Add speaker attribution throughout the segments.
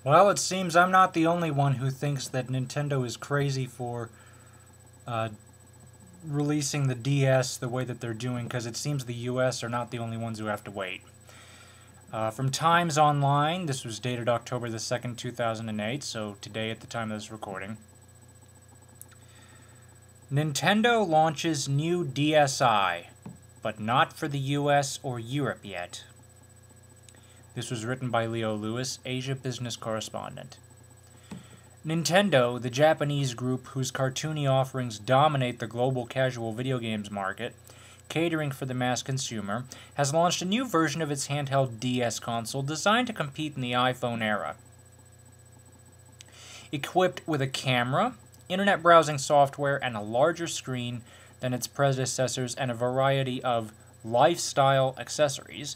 Speaker 1: Well, it seems I'm not the only one who thinks that Nintendo is crazy for uh, releasing the DS the way that they're doing, because it seems the US are not the only ones who have to wait. From Times Online, this was dated October the 2nd, 2008, so today at the time of this recording. Nintendo launches new DSi, but not for the US or Europe yet. This was written by Leo Lewis, Asia business correspondent. Nintendo, the Japanese group whose cartoony offerings dominate the global casual video games market, catering for the mass consumer, has launched a new version of its handheld DS console designed to compete in the iPhone era. Equipped with a camera, internet browsing software, and a larger screen than its predecessors and a variety of lifestyle accessories,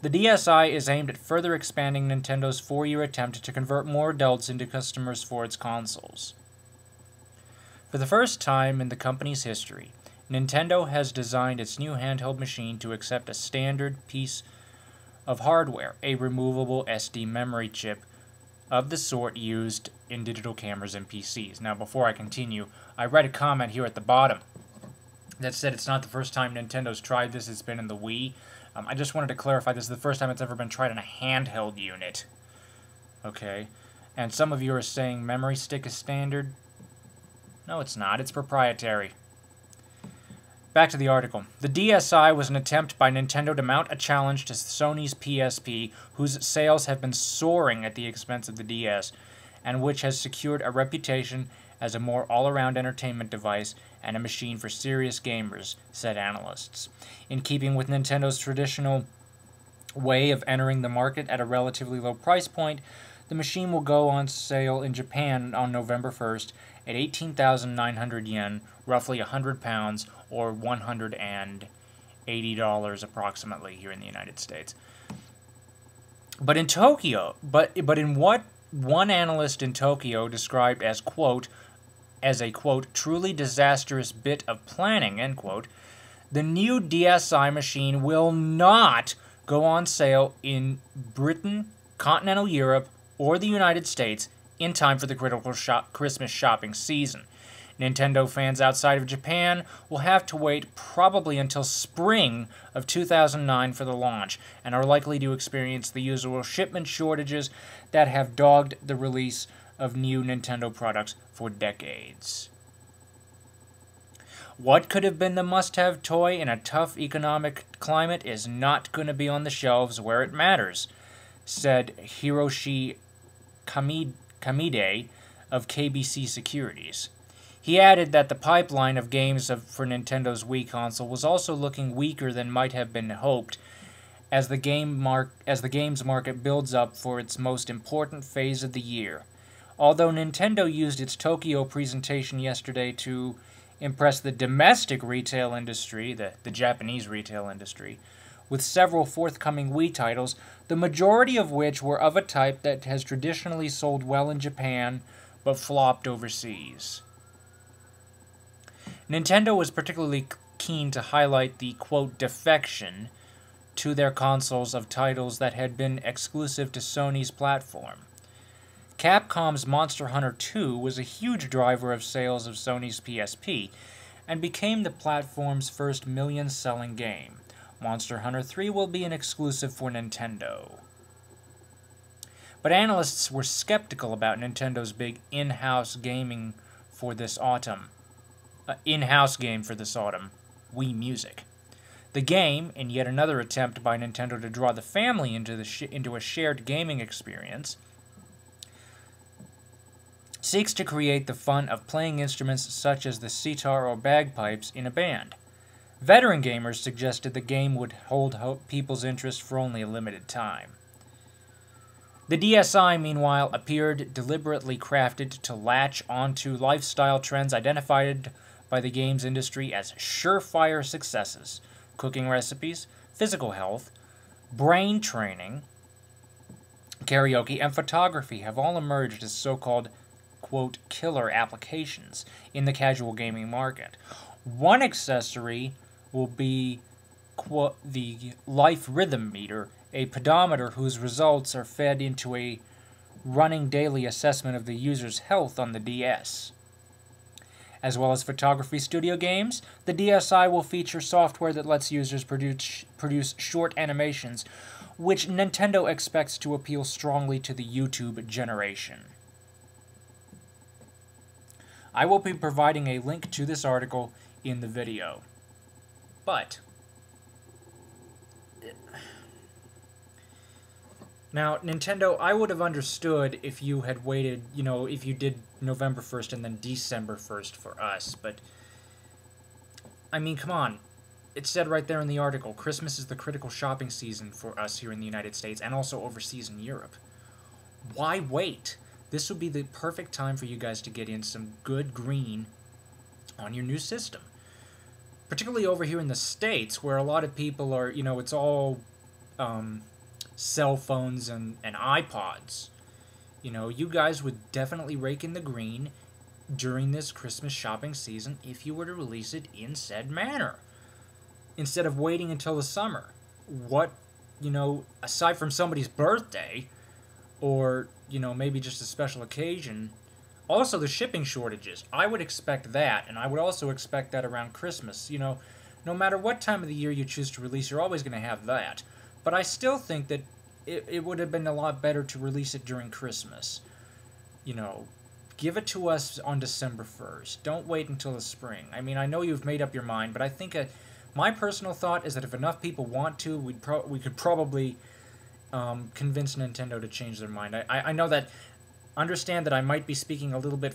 Speaker 1: the DSi is aimed at further expanding Nintendo's 4-year attempt to convert more adults into customers for its consoles. For the first time in the company's history, Nintendo has designed its new handheld machine to accept a standard piece of hardware, a removable SD memory chip of the sort used in digital cameras and PCs. Now, before I continue, I read a comment here at the bottom that said it's not the first time Nintendo's tried this, it's been in the Wii. I just wanted to clarify, this is the first time it's ever been tried in a handheld unit. Okay. And some of you are saying memory stick is standard. No, it's not. It's proprietary. Back to the article. The DSi was an attempt by Nintendo to mount a challenge to Sony's PSP, whose sales have been soaring at the expense of the DS, and which has secured a reputation as a more all-around entertainment device and a machine for serious gamers, said analysts. In keeping with Nintendo's traditional way of entering the market at a relatively low price point, the machine will go on sale in Japan on November 1st at 18,900 yen, roughly 100 pounds, or $180 approximately here in the United States. But in Tokyo, but in what one analyst in Tokyo described as, quote, truly disastrous bit of planning, end quote, the new DSi machine will not go on sale in Britain, continental Europe, or the United States in time for the critical Christmas shopping season. Nintendo fans outside of Japan will have to wait probably until spring of 2009 for the launch, and are likely to experience the usual shipment shortages that have dogged the release of new Nintendo products for decades. What could have been the must-have toy in a tough economic climate is not going to be on the shelves where it matters, said Hiroshi Kamide of KBC Securities. He added that the pipeline of games for Nintendo's Wii console was also looking weaker than might have been hoped as the games market builds up for its most important phase of the year. Although Nintendo used its Tokyo presentation yesterday to impress the domestic retail industry, the Japanese retail industry, with several forthcoming Wii titles, the majority of which were of a type that has traditionally sold well in Japan but flopped overseas. Nintendo was particularly keen to highlight the, quote, defection to their consoles of titles that had been exclusive to Sony's platform. Capcom's Monster Hunter 2 was a huge driver of sales of Sony's PSP, and became the platform's first million-selling game. Monster Hunter 3 will be an exclusive for Nintendo. But analysts were skeptical about Nintendo's big in-house game for this autumn, Wii Music. The game, in yet another attempt by Nintendo to draw the family into a shared gaming experience, seeks to create the fun of playing instruments such as the sitar or bagpipes in a band. Veteran gamers suggested the game would hold people's interest for only a limited time. The DSi, meanwhile, appeared deliberately crafted to latch onto lifestyle trends identified by the games industry as surefire successes. Cooking recipes, physical health, brain training, karaoke, and photography have all emerged as so-called, quote, killer applications in the casual gaming market. One accessory will be, quote, the life rhythm meter, a pedometer whose results are fed into a running daily assessment of the user's health on the DS. As well as photography studio games, the DSi will feature software that lets users produce short animations, which Nintendo expects to appeal strongly to the YouTube generation. I will be providing a link to this article in the video. But now, Nintendo, I would have understood if you had waited, if you did November 1st and then December 1st for us, but I mean, come on. It said right there in the article, Christmas is the critical shopping season for us here in the United States and also overseas in Europe. Why wait? This would be the perfect time for you guys to get in some good green on your new system. Particularly over here in the States, where a lot of people are, it's all cell phones and iPods. You guys would definitely rake in the green during this Christmas shopping season if you were to release it in said manner. Instead of waiting until the summer. Aside from somebody's birthday, or, maybe just a special occasion. Also, the shipping shortages. I would expect that, and I would also expect that around Christmas. No matter what time of the year you choose to release, you're always going to have that. But I still think that it would have been a lot better to release it during Christmas. Give it to us on December 1st. Don't wait until the spring. I mean, I know you've made up your mind, but I think my personal thought is that if enough people want to, we could probably convince Nintendo to change their mind. I know that, understand that I might be speaking a little bit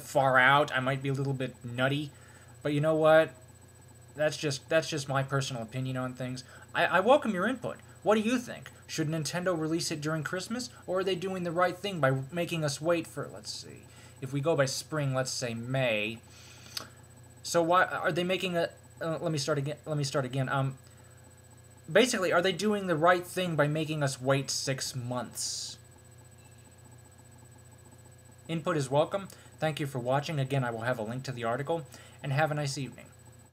Speaker 1: far out, I might be a little bit nutty, but you know what? That's just my personal opinion on things. I welcome your input. What do you think? Should Nintendo release it during Christmas, or are they doing the right thing by making us wait for, let's see, if we go by spring, let's say May. So why are they making a let me start again. Basically, are they doing the right thing by making us wait 6 months? Input is welcome. Thank you for watching. Again, I will have a link to the article, and have a nice evening.